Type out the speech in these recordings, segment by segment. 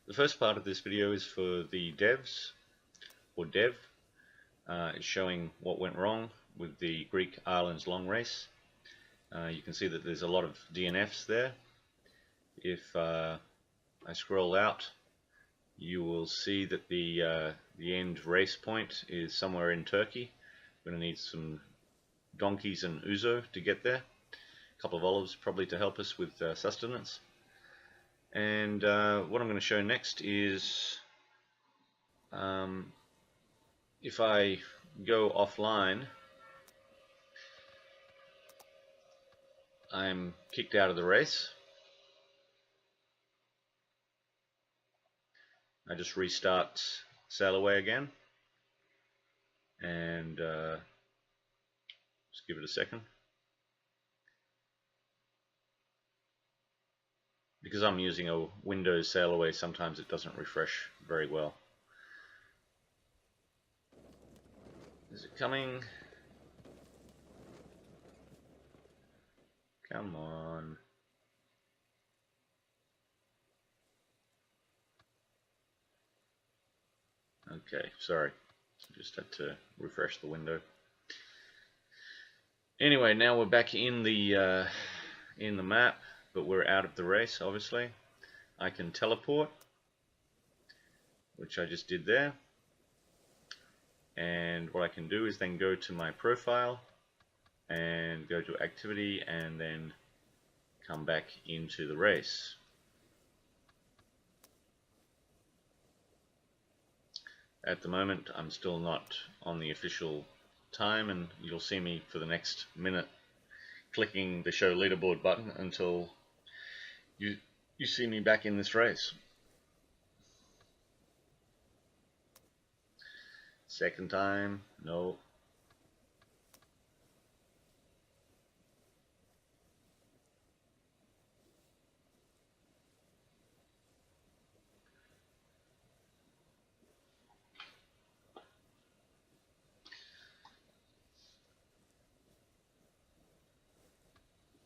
The first part of this video is for the devs, or dev. It's showing what went wrong with the Greek Islands long race. You can see that there's a lot of DNFs there. If I scroll out, you will see that the end race point is somewhere in Turkey. We're going to need some donkeys and ouzo to get there. A couple of olives probably to help us with sustenance. And what I'm going to show next is if I go offline, I'm kicked out of the race. I just restart Sailaway again and just give it a second. Because I'm using a Windows Sailaway, sometimes it doesn't refresh very well. Is it coming? Come on. Okay, sorry. Just had to refresh the window. Anyway, now we're back in the map, but we're out of the race, obviously. I can teleport, which I just did there. And what I can do is then go to my profile and go to activity and then come back into the race. At the moment, I'm still not on the official time, and you'll see me for the next minute clicking the show leaderboard button until you see me back in this race. Second time, no.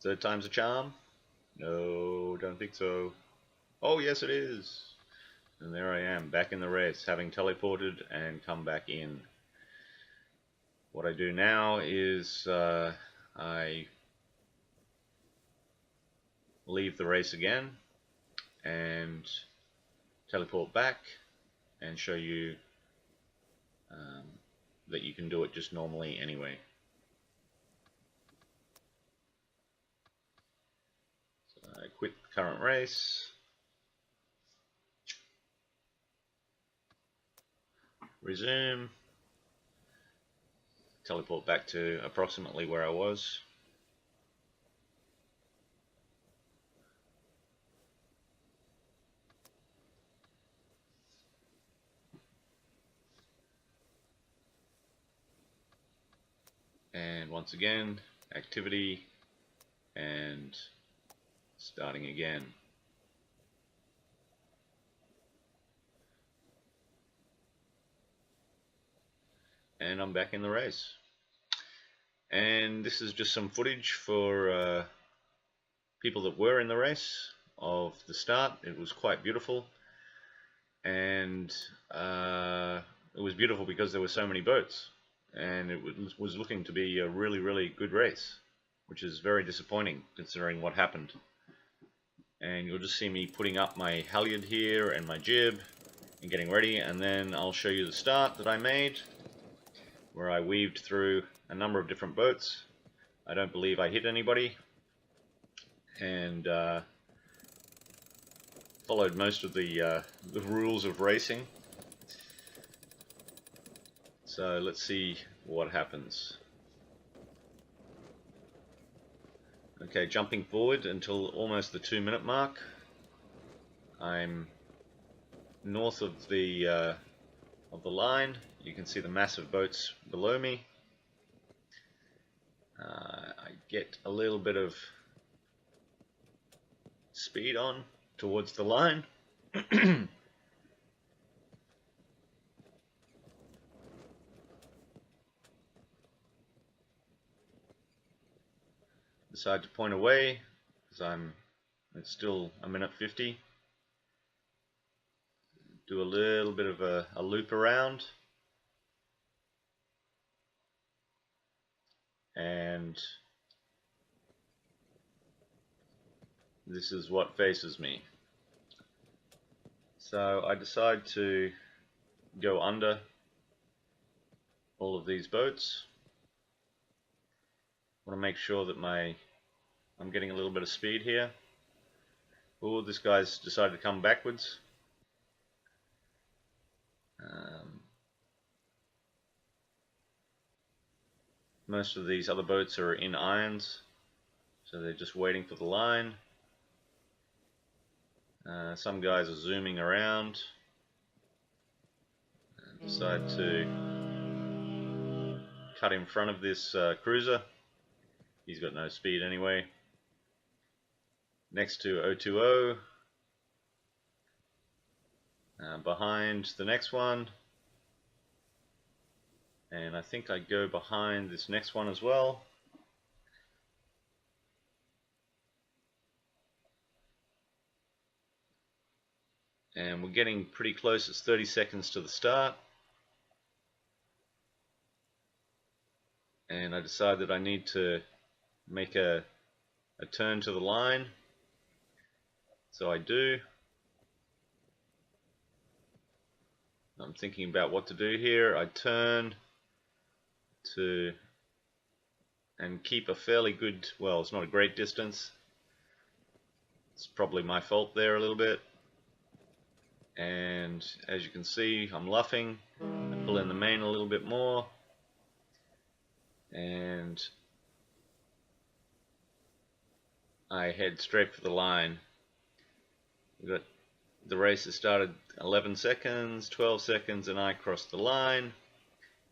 Third time's a charm? No, don't think so. Oh, yes it is. And there I am, back in the race, having teleported and come back in. What I do now is I leave the race again and teleport back and show you that you can do it just normally anyway. So I quit the current race. Resume. Teleport back to approximately where I was. And once again, activity and starting again. And I'm back in the race. And this is just some footage for people that were in the race of the start. It was quite beautiful, and it was beautiful because there were so many boats, and it was looking to be a really good race, which is very disappointing considering what happened. And you'll just see me putting up my halyard here and my jib and getting ready, and then I'll show you the start that I made, where I weaved through a number of different boats. I don't believe I hit anybody, and followed most of the rules of racing. So let's see what happens. Okay, jumping forward until almost the 2-minute mark. I'm north of the line. You can see the massive boats below me. I get a little bit of speed on towards the line. Decide to point away because it's still 1:50. do a little bit of a loop around, and this is what faces me. So I decide to go under all of these boats. I want to make sure that I'm getting a little bit of speed here. Oh, this guy's decided to come backwards. Most of these other boats are in irons, so they're just waiting for the line. Some guys are zooming around and decide to cut in front of this cruiser. He's got no speed anyway. Next to 020, behind the next one, and I think I go behind this next one as well. And we're getting pretty close. It's 30 seconds to the start. And I decide that I need to make a turn to the line. So I do. I'm thinking about what to do here. I turn to and keep a fairly good, well, it's not a great distance. It's probably my fault there a little bit. And as you can see, I'm luffing. I pull in the main a little bit more, and I head straight for the line. We've got the race has started 11 seconds, 12 seconds, and I cross the line,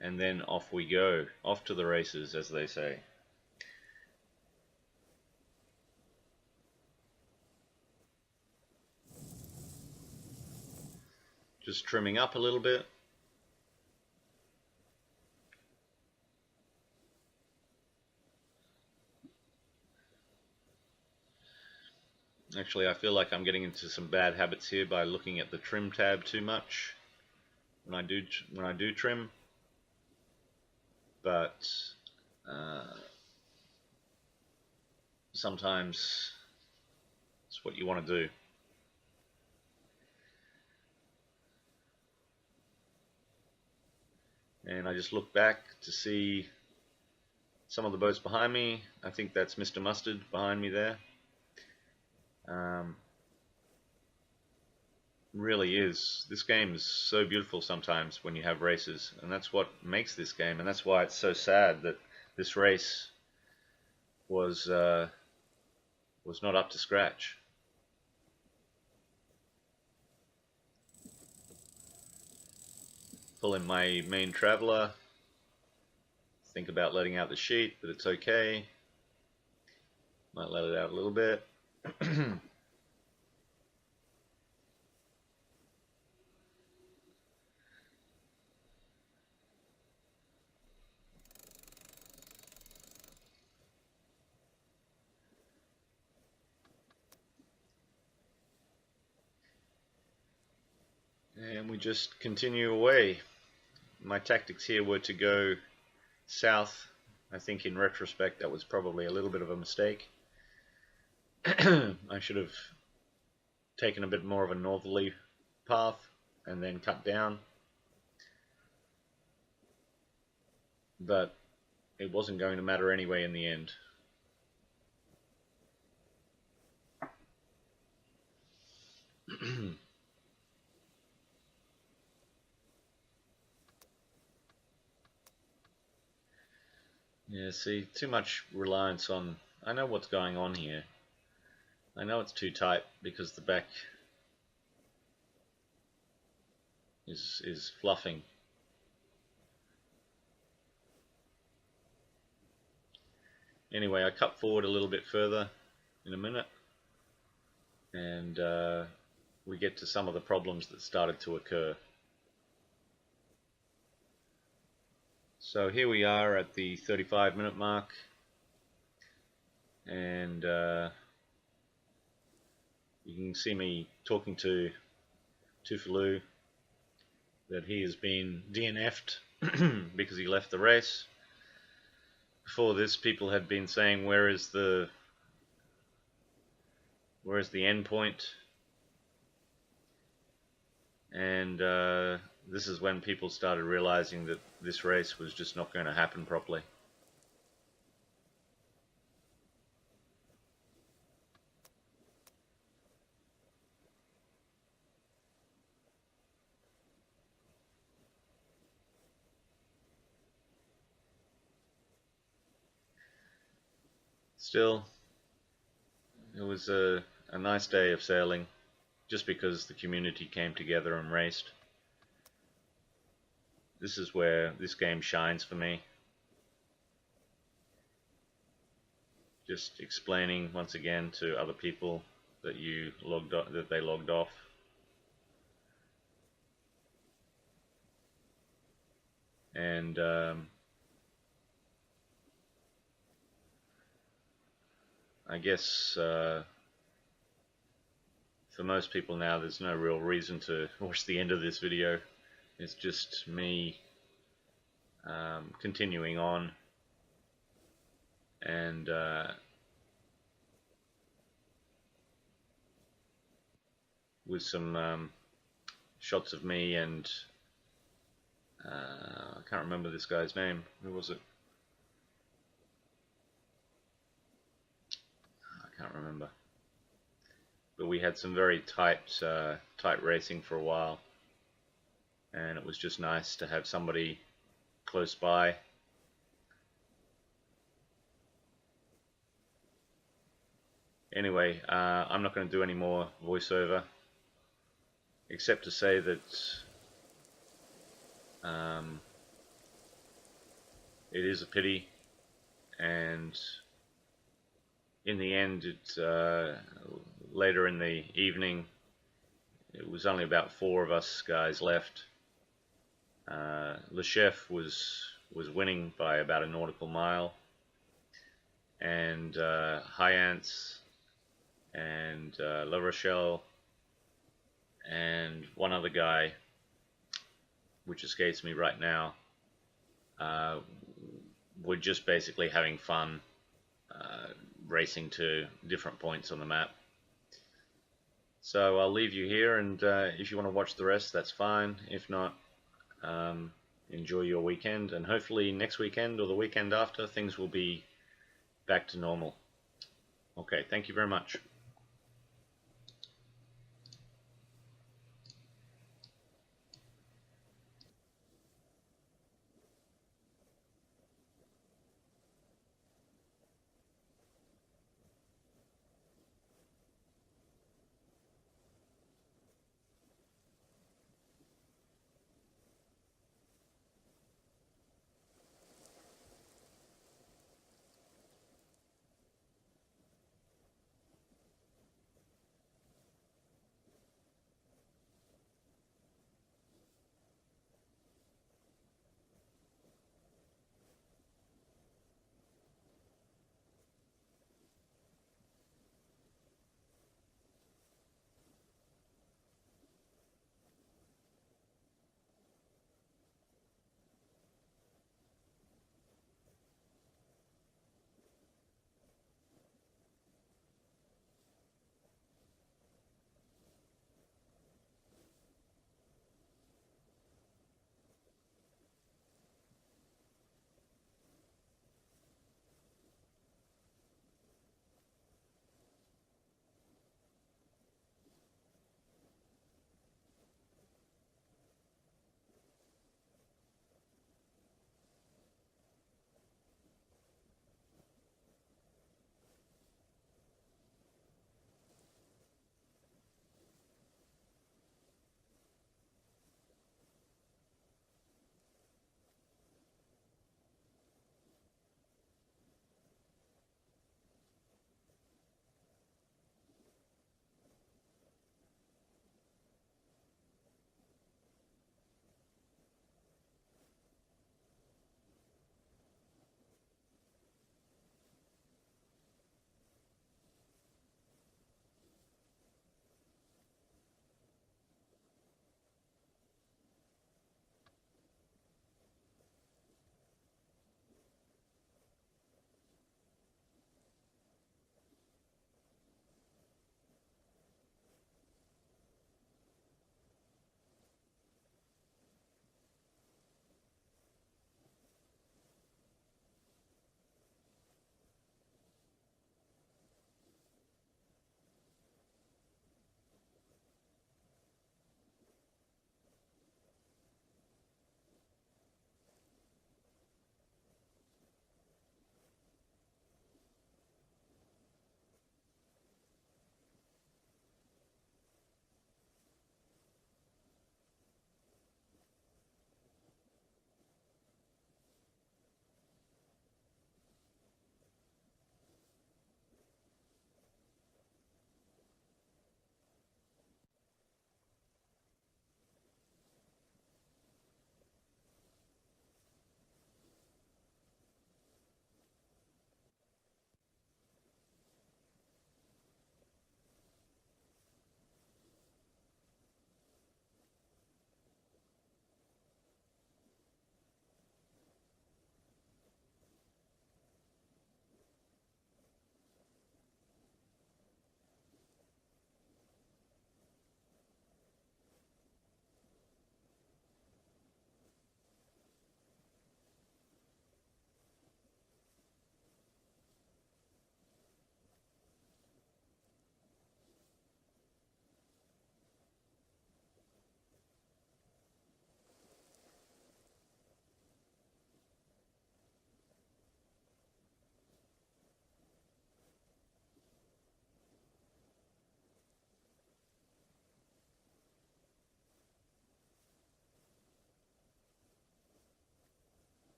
and then off we go, off to the races, as they say. Just trimming up a little bit. Actually, I feel like I'm getting into some bad habits here by looking at the trim tab too much when I do trim. But sometimes it's what you want to do. And I just look back to see some of the boats behind me. I think that's Mr. Mustard behind me there. Really is. This game is so beautiful sometimes when you have races, and that's what makes this game, and that's why it's so sad that this race was not up to scratch. Pull in my main traveller. Think about letting out the sheet, but it's okay. Might let it out a little bit. And we just continue away. My tactics here were to go south. I think in retrospect that was probably a little bit of a mistake. I should have taken a bit more of a northerly path and then cut down. But it wasn't going to matter anyway in the end. Yeah, see, too much reliance on... I know what's going on here. I know it's too tight because the back is fluffing. Anyway, I cut forward a little bit further in a minute, and we get to some of the problems that started to occur. So here we are at the 35-minute mark, and you can see me talking to Tuvalu that he has been DNF'd because he left the race. Before this, people had been saying, where is the end point? And this is when people started realizing that this race was just not going to happen properly. Still, it was a nice day of sailing, just because the community came together and raced. This is where this game shines for me. Just explaining once again to other people that they logged off. And I guess for most people now, there's no real reason to watch the end of this video. It's just me continuing on, and with some shots of me and I can't remember this guy's name. Who was it? I can't remember. But we had some very tight racing for a while, and it was just nice to have somebody close by. Anyway, I'm not going to do any more voiceover, except to say that it is a pity, and in the end, later in the evening, it was only about 4 of us guys left. Le Chef was winning by about a nautical mile, and Hyance and La Rochelle and one other guy, which escapes me right now, were just basically having fun racing to different points on the map. So I'll leave you here, and if you want to watch the rest, that's fine. If not, enjoy your weekend, and hopefully next weekend or the weekend after, things will be back to normal. Okay, thank you very much.